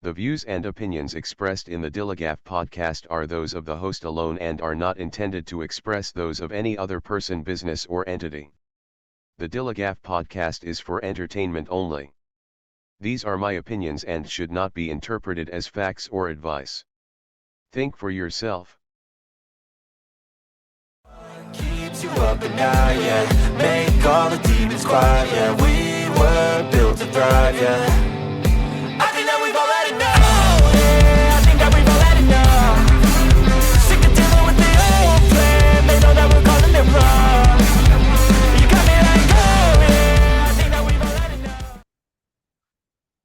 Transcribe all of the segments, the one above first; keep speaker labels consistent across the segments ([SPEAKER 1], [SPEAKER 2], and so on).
[SPEAKER 1] The views and opinions expressed in the DILLIGAF podcast are those of the host alone and are not intended to express those of any other person, business, or entity. The DILLIGAF podcast is for entertainment only. These are my opinions and should not be interpreted as facts or advice. Think for yourself.
[SPEAKER 2] Keeps you up at night, yeah. Make all the demons quiet, yeah. We were built to thrive, yeah. I think that we've all had enough, yeah. I think that we've all had enough. Sick of dealing with the old plan. They know that we're calling it wrong. You got me like, oh, yeah. I think that we've all had enough.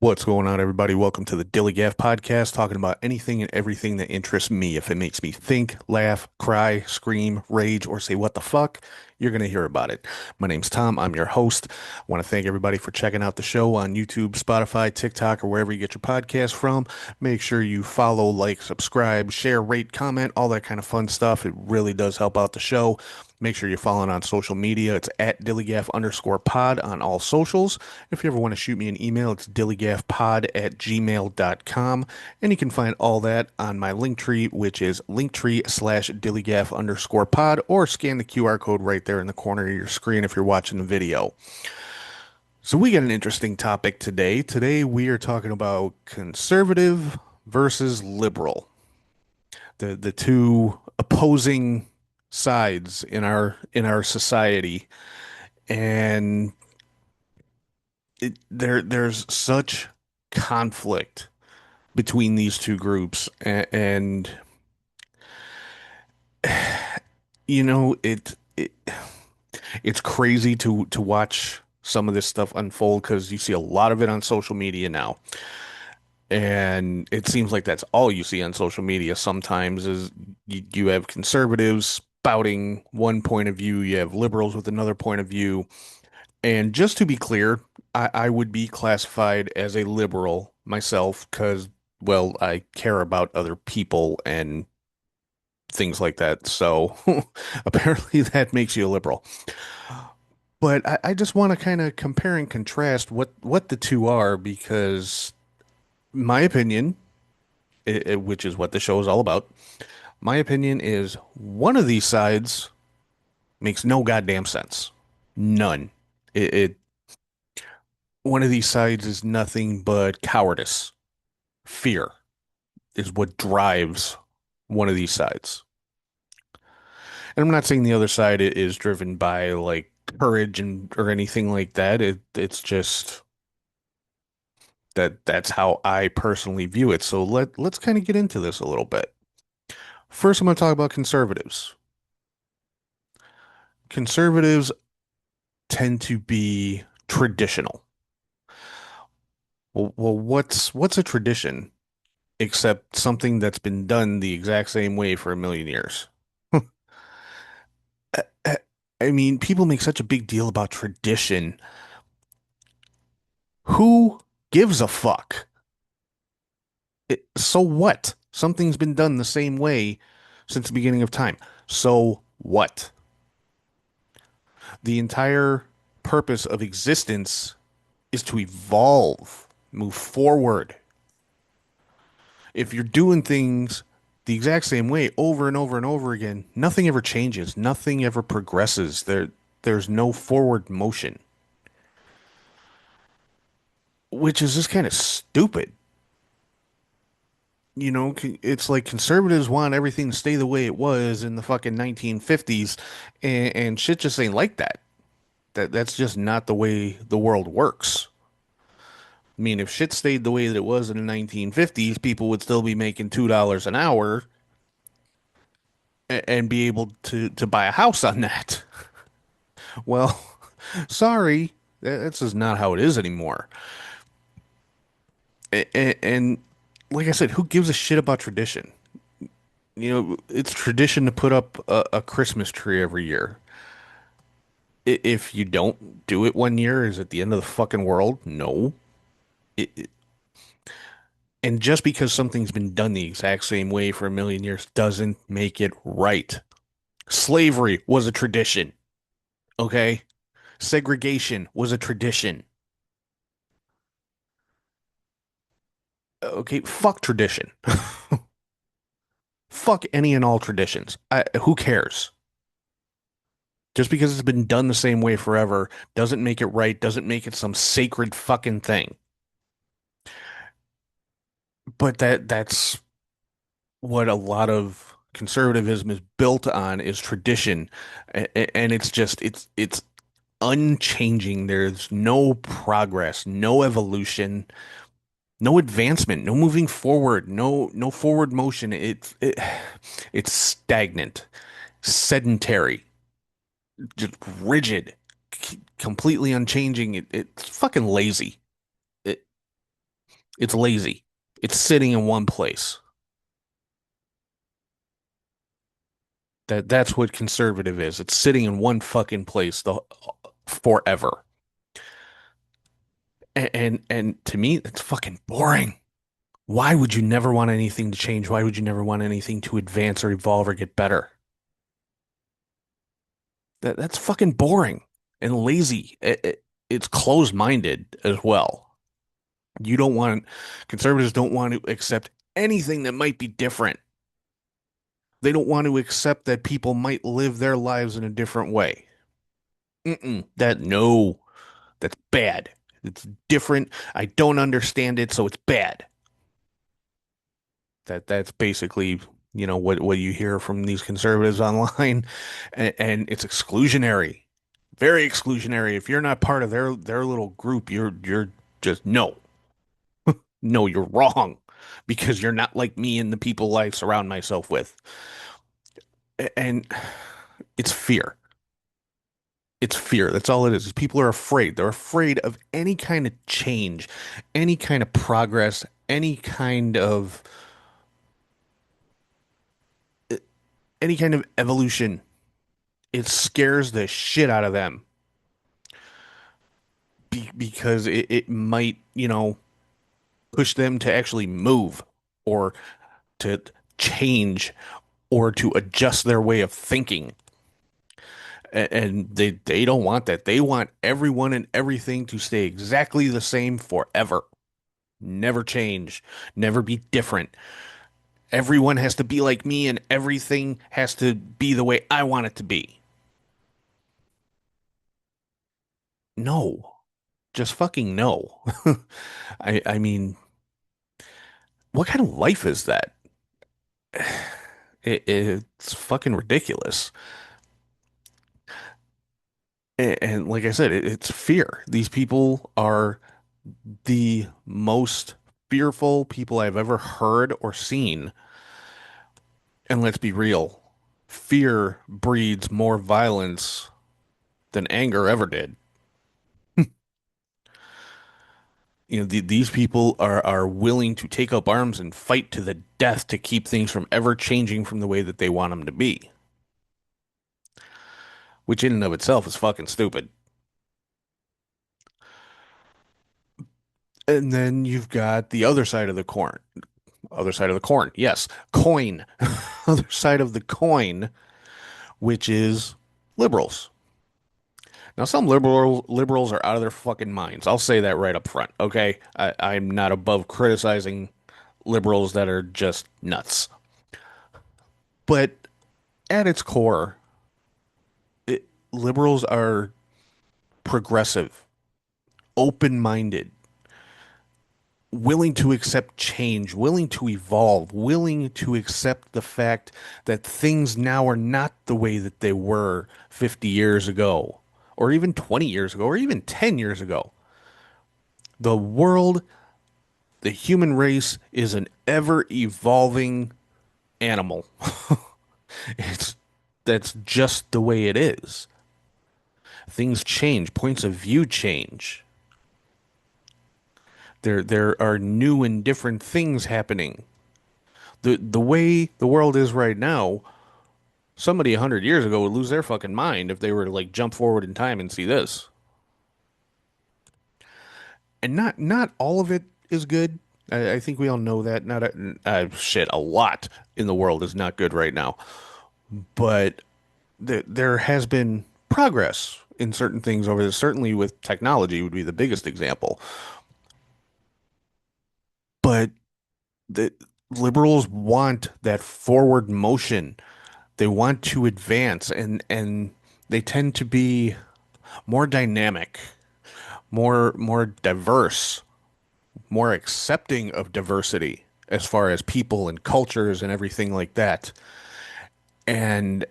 [SPEAKER 3] What's going on, everybody? Welcome to the DILLIGAF podcast, talking about anything and everything that interests me. If it makes me think, laugh, cry, scream, rage, or say what the fuck, you're going to hear about it. My name's Tom. I'm your host. I want to thank everybody for checking out the show on YouTube, Spotify, TikTok, or wherever you get your podcast from. Make sure you follow, like, subscribe, share, rate, comment, all that kind of fun stuff. It really does help out the show. Make sure you're following on social media. It's at DILLIGAF_pod on all socials. If you ever want to shoot me an email, it's DILLIGAFpod@gmail.com. And you can find all that on my Linktree, which is Linktree/DILLIGAF_pod, or scan the QR code right there in the corner of your screen if you're watching the video. So we got an interesting topic today. Today we are talking about conservative versus liberal. The two opposing sides in our society, and there's such conflict between these two groups, and you know it's crazy to watch some of this stuff unfold, because you see a lot of it on social media now. And it seems like that's all you see on social media sometimes is you have conservatives spouting one point of view, you have liberals with another point of view. And just to be clear, I would be classified as a liberal myself because, well, I care about other people and things like that. So apparently that makes you a liberal. But I just want to kind of compare and contrast what the two are, because my opinion, which is what the show is all about, my opinion is one of these sides makes no goddamn sense. None. One of these sides is nothing but cowardice. Fear is what drives one of these sides. And I'm not saying the other side is driven by like courage or anything like that. It's just that's how I personally view it. So let's kind of get into this a little bit. First, I'm going to talk about conservatives. Conservatives tend to be traditional. Well, what's a tradition except something that's been done the exact same way for a million years? I mean, people make such a big deal about tradition. Who gives a fuck? So what? Something's been done the same way since the beginning of time. So what? The entire purpose of existence is to evolve, move forward. If you're doing things the exact same way over and over and over again, nothing ever changes. Nothing ever progresses. There's no forward motion, which is just kind of stupid. You know, it's like conservatives want everything to stay the way it was in the fucking 1950s, and shit just ain't like that. That's just not the way the world works. I mean, if shit stayed the way that it was in the 1950s, people would still be making $2 an hour and be able to buy a house on that. Well, sorry, that's just not how it is anymore. And like I said, who gives a shit about tradition? You know, it's tradition to put up a Christmas tree every year. If you don't do it one year, is it the end of the fucking world? No. And just because something's been done the exact same way for a million years doesn't make it right. Slavery was a tradition. Okay? Segregation was a tradition. Okay, fuck tradition. Fuck any and all traditions. Who cares? Just because it's been done the same way forever doesn't make it right, doesn't make it some sacred fucking thing. But that's what a lot of conservatism is built on is tradition. And it's unchanging. There's no progress, no evolution, no advancement, no moving forward, no forward motion. It's stagnant, sedentary, just rigid, completely unchanging. It's fucking lazy. It it's lazy. It's sitting in one place. That's what conservative is. It's sitting in one fucking place the forever. And to me, it's fucking boring. Why would you never want anything to change? Why would you never want anything to advance or evolve or get better? That's fucking boring and lazy. It's closed-minded as well. You don't want conservatives don't want to accept anything that might be different. They don't want to accept that people might live their lives in a different way. No, that's bad. It's different. I don't understand it, so it's bad. That's basically, what you hear from these conservatives online, and it's exclusionary, very exclusionary. If you're not part of their little group, you're just no, no, you're wrong because you're not like me and the people I surround myself with. And it's fear. It's fear. That's all it is. People are afraid. They're afraid of any kind of change, any kind of progress, any kind of evolution. It scares the shit out of them because it might, push them to actually move or to change or to adjust their way of thinking. And they don't want that. They want everyone and everything to stay exactly the same forever. Never change, never be different. Everyone has to be like me and everything has to be the way I want it to be. No, just fucking no. I mean, what kind of life is that? It's fucking ridiculous. And like I said, it's fear. These people are the most fearful people I've ever heard or seen. And let's be real, fear breeds more violence than anger ever did. These people are willing to take up arms and fight to the death to keep things from ever changing from the way that they want them to be, which in and of itself is fucking stupid. And then you've got the other side of the coin. Other side of the corn. Yes, coin. Other side of the coin, which is liberals. Now, some liberals are out of their fucking minds. I'll say that right up front. Okay, I'm not above criticizing liberals that are just nuts. But at its core, liberals are progressive, open-minded, willing to accept change, willing to evolve, willing to accept the fact that things now are not the way that they were 50 years ago, or even 20 years ago, or even 10 years ago. The world, the human race, is an ever evolving animal. It's That's just the way it is. Things change, points of view change. There are new and different things happening. The way the world is right now, somebody 100 years ago would lose their fucking mind if they were to like jump forward in time and see this. And not all of it is good. I think we all know that. Not shit, a lot in the world is not good right now. But there has been progress in certain things over this. Certainly with technology would be the biggest example. But The liberals want that forward motion. They want to advance, and they tend to be more dynamic, more diverse, more accepting of diversity as far as people and cultures and everything like that, and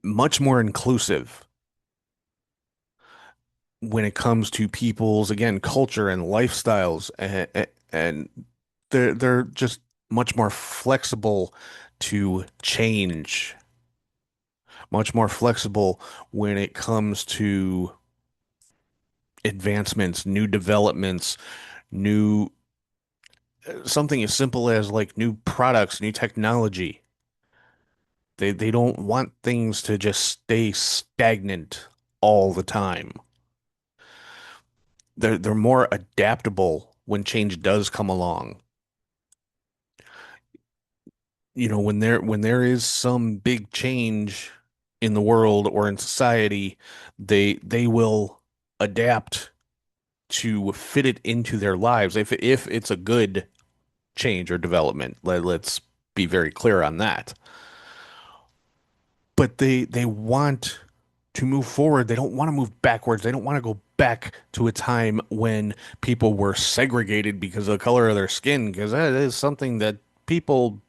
[SPEAKER 3] much more inclusive when it comes to people's, again, culture and lifestyles, and they're just much more flexible to change, much more flexible when it comes to advancements, new developments, new something as simple as like new products, new technology. They don't want things to just stay stagnant all the time. They're more adaptable when change does come along. You know, when there is some big change in the world or in society, they will adapt to fit it into their lives if it's a good change or development. Let's be very clear on that. But they want to move forward. They don't want to move backwards. They don't want to go back to a time when people were segregated because of the color of their skin, because that is something that people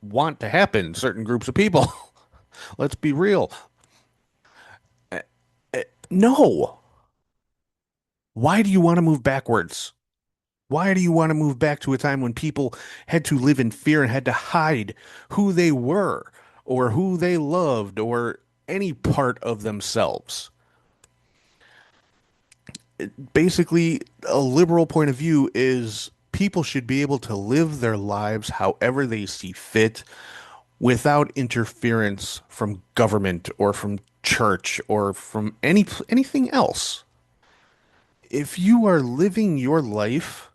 [SPEAKER 3] want to happen, certain groups of people. Let's be real. No. Why do you want to move backwards? Why do you want to move back to a time when people had to live in fear and had to hide who they were or who they loved or any part of themselves? Basically, a liberal point of view is people should be able to live their lives however they see fit without interference from government or from church or from anything else. If you are living your life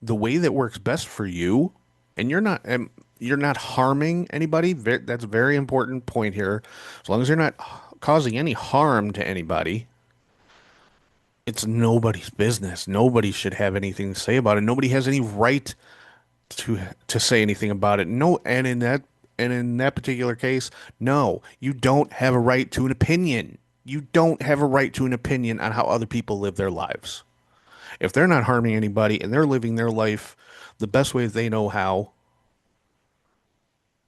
[SPEAKER 3] the way that works best for you, and you're not harming anybody, that's a very important point here. As long as you're not causing any harm to anybody, it's nobody's business. Nobody should have anything to say about it. Nobody has any right to say anything about it. No, and in that particular case, no, you don't have a right to an opinion. You don't have a right to an opinion on how other people live their lives. If they're not harming anybody and they're living their life the best way they know how,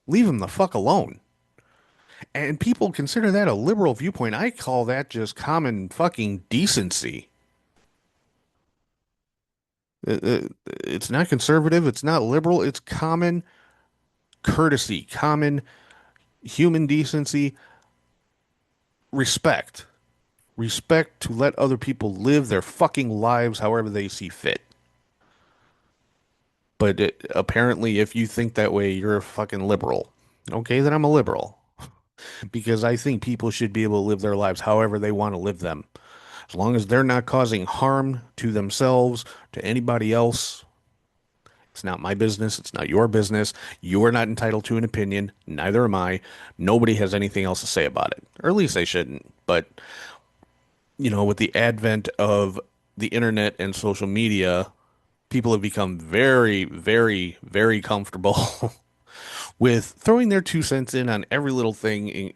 [SPEAKER 3] leave them the fuck alone. And people consider that a liberal viewpoint. I call that just common fucking decency. It's not conservative. It's not liberal. It's common courtesy, common human decency, respect. Respect to let other people live their fucking lives however they see fit. But apparently, if you think that way, you're a fucking liberal. Okay, then I'm a liberal because I think people should be able to live their lives however they want to live them. As long as they're not causing harm to themselves, to anybody else, it's not my business. It's not your business. You are not entitled to an opinion. Neither am I. Nobody has anything else to say about it, or at least they shouldn't. But, with the advent of the internet and social media, people have become very, very, very comfortable with throwing their 2 cents in on every little thing,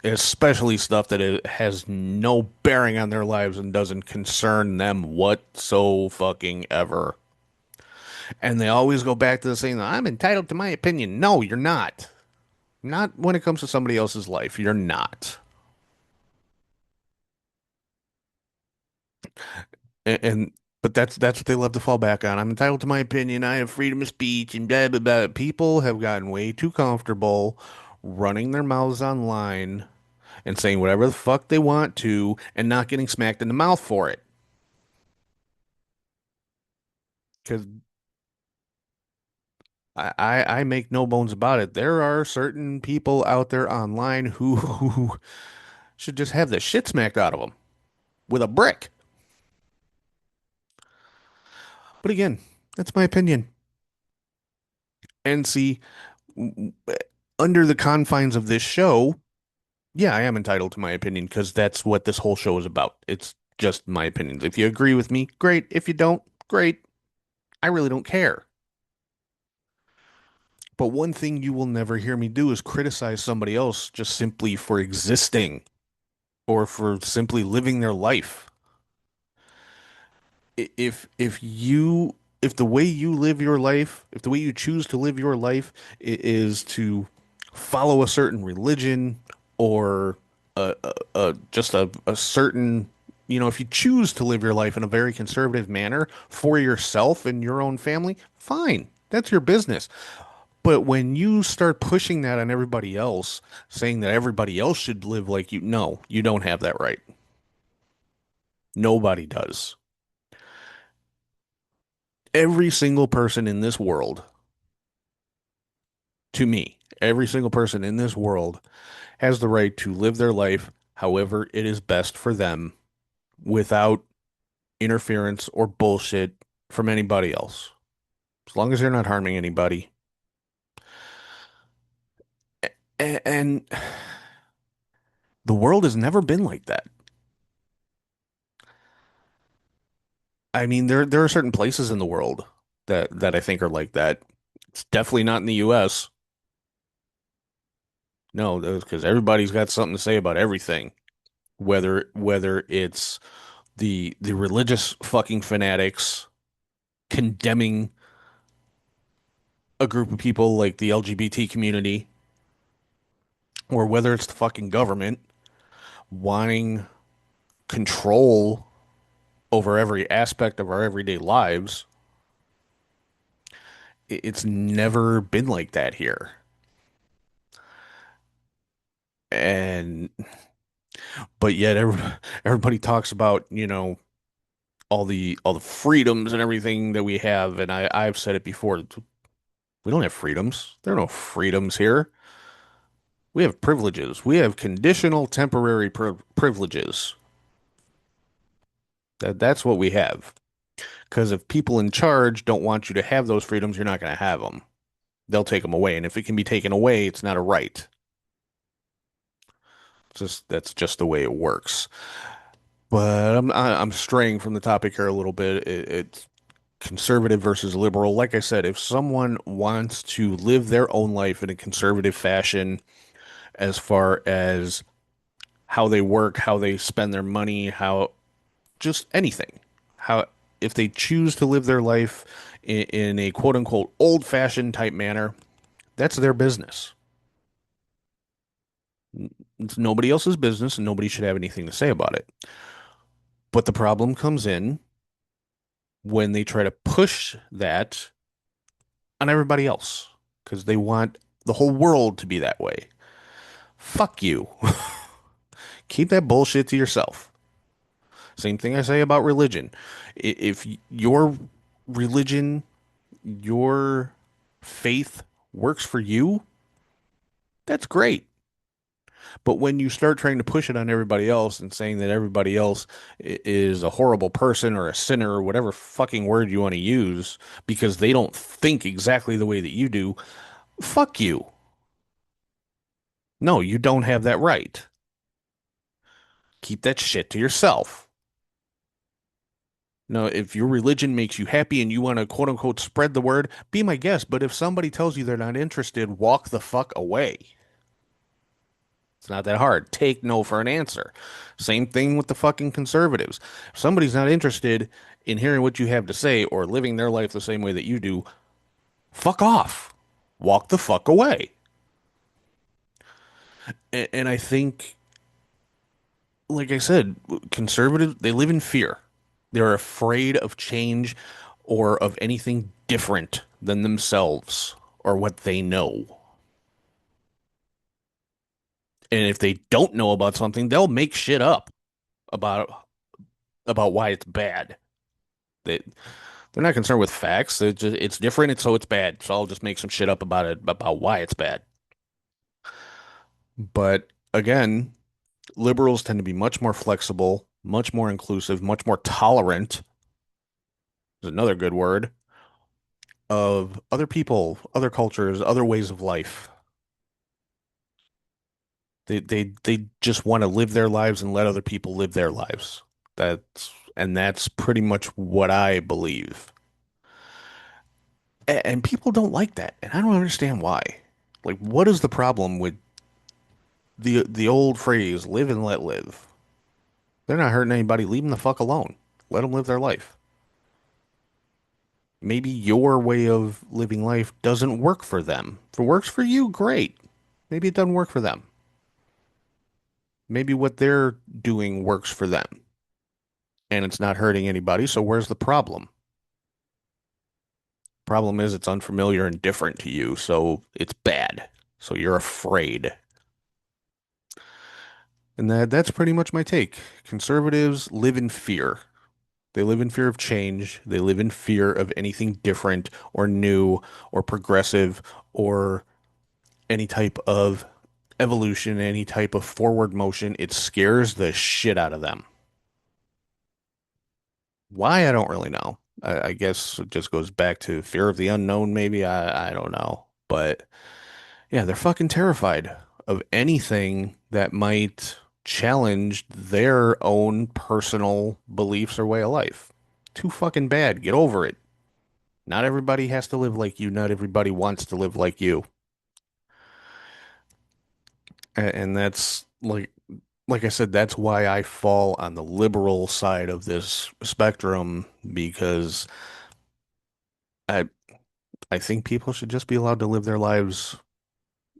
[SPEAKER 3] especially stuff that has no bearing on their lives and doesn't concern them whatso fucking ever. And they always go back to the saying, I'm entitled to my opinion. No, you're not. Not when it comes to somebody else's life. You're not. And but that's what they love to fall back on. I'm entitled to my opinion. I have freedom of speech and blah blah blah. People have gotten way too comfortable running their mouths online and saying whatever the fuck they want to and not getting smacked in the mouth for it. Because I make no bones about it. There are certain people out there online who should just have the shit smacked out of them with a brick. But again, that's my opinion. And see, under the confines of this show, yeah, I am entitled to my opinion because that's what this whole show is about. It's just my opinions. If you agree with me, great. If you don't, great. I really don't care. But one thing you will never hear me do is criticize somebody else just simply for existing or for simply living their life. If the way you live your life, if the way you choose to live your life is to follow a certain religion or just a certain, if you choose to live your life in a very conservative manner for yourself and your own family, fine. That's your business. But when you start pushing that on everybody else, saying that everybody else should live like you, no, you don't have that right. Nobody does. Every single person in this world, to me, every single person in this world has the right to live their life however it is best for them without interference or bullshit from anybody else. As long as they're not harming anybody. And the world has never been like that. I mean, there are certain places in the world that I think are like that. It's definitely not in the US. No, because everybody's got something to say about everything. Whether it's the religious fucking fanatics condemning a group of people like the LGBT community, or whether it's the fucking government wanting control over every aspect of our everyday lives. It's never been like that here. And but yet everybody talks about, all the freedoms and everything that we have, and I've said it before. We don't have freedoms. There are no freedoms here. We have privileges. We have conditional temporary privileges. That's what we have. Because if people in charge don't want you to have those freedoms, you're not going to have them. They'll take them away, and if it can be taken away, it's not a right. That's just the way it works. But I'm straying from the topic here a little bit. It's conservative versus liberal. Like I said, if someone wants to live their own life in a conservative fashion, as far as how they work, how they spend their money, how just anything, how if they choose to live their life in a quote unquote old fashioned type manner, that's their business. It's nobody else's business and nobody should have anything to say about it. But the problem comes in when they try to push that on everybody else because they want the whole world to be that way. Fuck you. Keep that bullshit to yourself. Same thing I say about religion. If your religion, your faith works for you, that's great. But when you start trying to push it on everybody else and saying that everybody else is a horrible person or a sinner or whatever fucking word you want to use because they don't think exactly the way that you do, fuck you. No, you don't have that right. Keep that shit to yourself. No, if your religion makes you happy and you want to quote unquote spread the word, be my guest. But if somebody tells you they're not interested, walk the fuck away. It's not that hard. Take no for an answer. Same thing with the fucking conservatives. If somebody's not interested in hearing what you have to say or living their life the same way that you do, fuck off. Walk the fuck away. And I think, like I said, conservatives, they live in fear. They're afraid of change or of anything different than themselves or what they know. And if they don't know about something, they'll make shit up about why it's bad. They they're not concerned with facts. It's different, so it's bad. So I'll just make some shit up about it about why it's bad. But again, liberals tend to be much more flexible, much more inclusive, much more tolerant, is another good word, of other people, other cultures, other ways of life. They just want to live their lives and let other people live their lives. That's pretty much what I believe. And people don't like that, and I don't understand why. Like, what is the problem with the old phrase, live and let live? They're not hurting anybody. Leave them the fuck alone. Let them live their life. Maybe your way of living life doesn't work for them. If it works for you, great. Maybe it doesn't work for them. Maybe what they're doing works for them and it's not hurting anybody. So where's the problem? Problem is it's unfamiliar and different to you, so it's bad. So you're afraid. And that's pretty much my take. Conservatives live in fear. They live in fear of change. They live in fear of anything different or new or progressive or any type of evolution, any type of forward motion. It scares the shit out of them. Why, I don't really know. I guess it just goes back to fear of the unknown, maybe. I don't know. But yeah, they're fucking terrified of anything that might challenge their own personal beliefs or way of life. Too fucking bad. Get over it. Not everybody has to live like you. Not everybody wants to live like you. And that's like I said, that's why I fall on the liberal side of this spectrum because I I think people should just be allowed to live their lives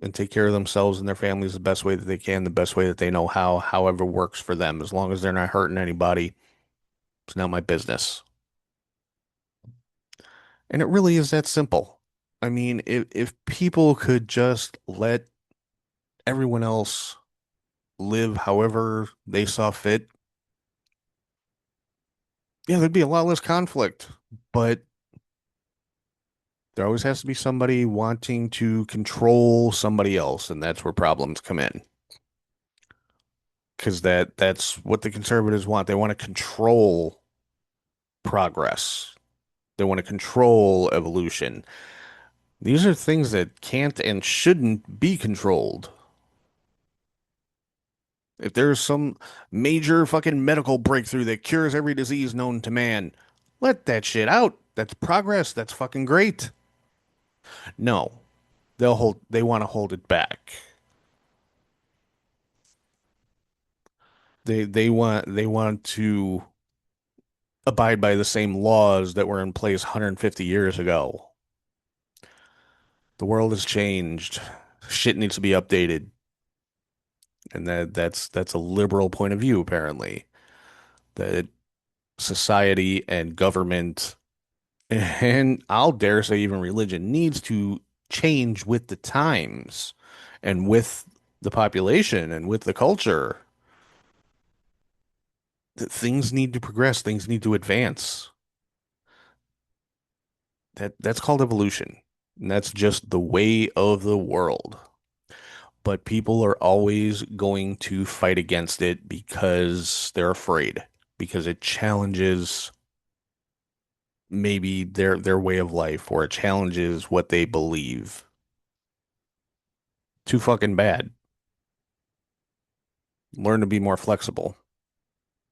[SPEAKER 3] and take care of themselves and their families the best way that they can, the best way that they know how, however works for them. As long as they're not hurting anybody, it's not my business. And it really is that simple. I mean, if people could just let everyone else live however they saw fit, yeah, there'd be a lot less conflict. But there always has to be somebody wanting to control somebody else, and that's where problems come in. Because that's what the conservatives want. They want to control progress. They want to control evolution. These are things that can't and shouldn't be controlled. If there's some major fucking medical breakthrough that cures every disease known to man, let that shit out. That's progress. That's fucking great. No, they want to hold it back. They want to abide by the same laws that were in place 150 years ago. The world has changed. Shit needs to be updated. And that's a liberal point of view, apparently. That society and government, and I'll dare say even religion, needs to change with the times and with the population and with the culture. That things need to progress, things need to advance. That's called evolution. And that's just the way of the world. But people are always going to fight against it because they're afraid, because it challenges maybe their way of life or it challenges what they believe. Too fucking bad. Learn to be more flexible.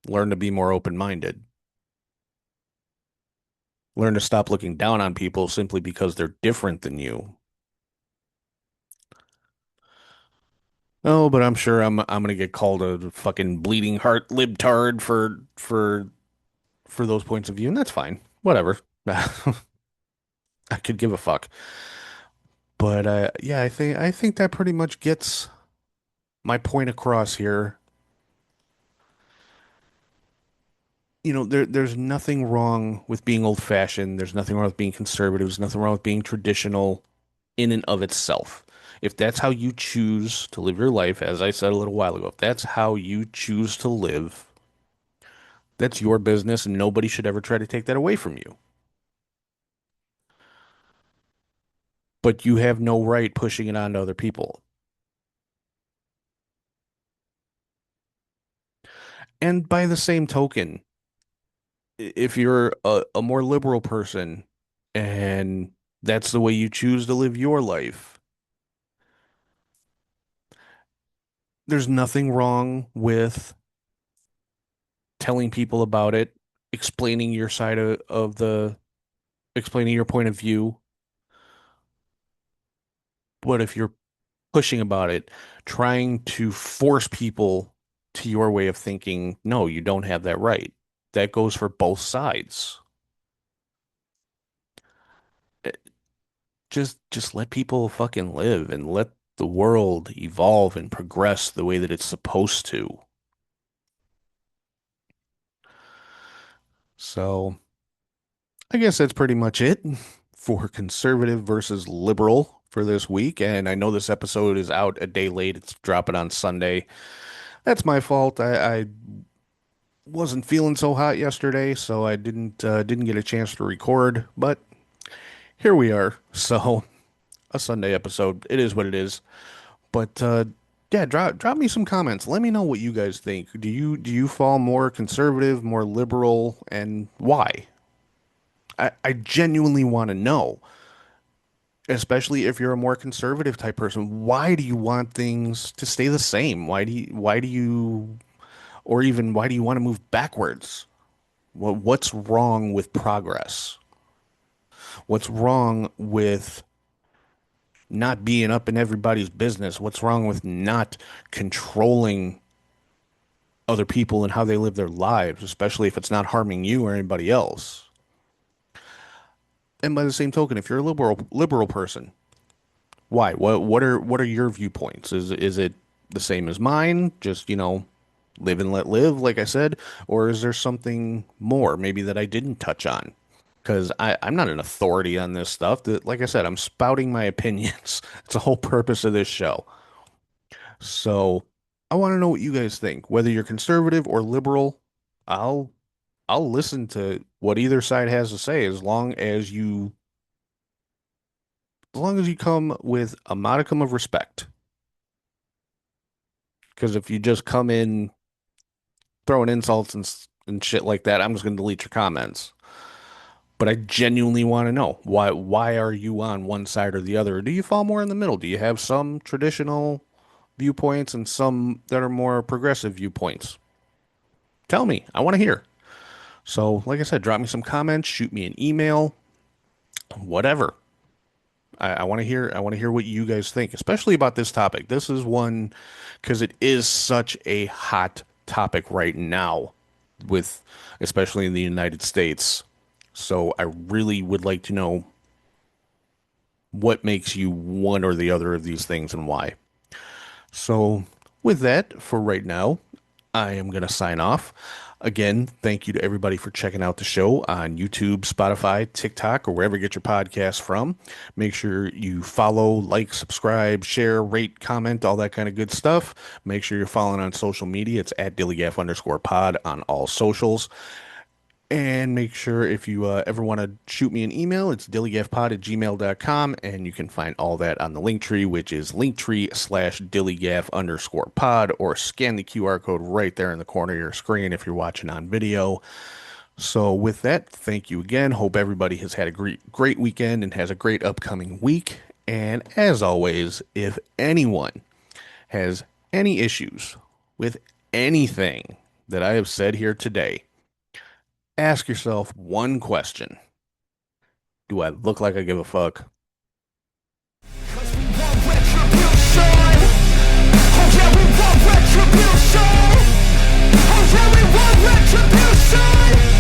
[SPEAKER 3] Learn to be more open-minded. Learn to stop looking down on people simply because they're different than you. Oh, but I'm sure I'm gonna get called a fucking bleeding heart libtard for those points of view, and that's fine. Whatever. I could give a fuck. But yeah, I think that pretty much gets my point across here. There's nothing wrong with being old-fashioned. There's nothing wrong with being conservative. There's nothing wrong with being traditional in and of itself. If that's how you choose to live your life, as I said a little while ago, if that's how you choose to live, that's your business, and nobody should ever try to take that away from you. But you have no right pushing it on to other people. And by the same token, if you're a more liberal person and that's the way you choose to live your life, there's nothing wrong with telling people about it, explaining your side explaining your point of view. But if you're pushing about it, trying to force people to your way of thinking, no, you don't have that right. That goes for both sides. Eh, just let people fucking live and let the world evolve and progress the way that it's supposed to. So, I guess that's pretty much it for conservative versus liberal for this week. And I know this episode is out a day late. It's dropping on Sunday. That's my fault. I wasn't feeling so hot yesterday, so I didn't get a chance to record. But here we are. So a Sunday episode. It is what it is. But yeah, drop me some comments. Let me know what you guys think. Do you fall more conservative, more liberal, and why? I genuinely want to know, especially if you're a more conservative type person. Why do you want things to stay the same? Or even why do you want to move backwards? What's wrong with progress? What's wrong with not being up in everybody's business? What's wrong with not controlling other people and how they live their lives, especially if it's not harming you or anybody else? And by the same token, if you're a liberal person, why? What are your viewpoints? Is it the same as mine? Just, live and let live, like I said, or is there something more maybe that I didn't touch on? Because I'm not an authority on this stuff. That, like I said, I'm spouting my opinions. It's the whole purpose of this show. So I want to know what you guys think. Whether you're conservative or liberal, I'll I'll listen to what either side has to say as long as you come with a modicum of respect. Because if you just come in throwing insults and shit like that, I'm just going to delete your comments. But I genuinely want to know why are you on one side or the other? Or do you fall more in the middle? Do you have some traditional viewpoints and some that are more progressive viewpoints? Tell me. I want to hear. So, like I said, drop me some comments, shoot me an email, whatever. I want to hear. I want to hear what you guys think, especially about this topic. This is one because it is such a hot topic right now, with especially in the United States. So I really would like to know what makes you one or the other of these things and why. So with that, for right now, I am going to sign off. Again, thank you to everybody for checking out the show on YouTube, Spotify, TikTok, or wherever you get your podcasts from. Make sure you follow, like, subscribe, share, rate, comment, all that kind of good stuff. Make sure you're following on social media. It's at DILLIGAF_pod on all socials. And make sure if you ever want to shoot me an email, it's dilligafpod@gmail.com, and you can find all that on the link tree, which is linktree/dilligaf_pod, or scan the QR code right there in the corner of your screen if you're watching on video. So with that, thank you again. Hope everybody has had a great weekend and has a great upcoming week. And as always, if anyone has any issues with anything that I have said here today, ask yourself one question. Do I look like I give a fuck?
[SPEAKER 2] 'Cause we want retribution. Oh yeah, we want retribution. Oh yeah, we want retribution.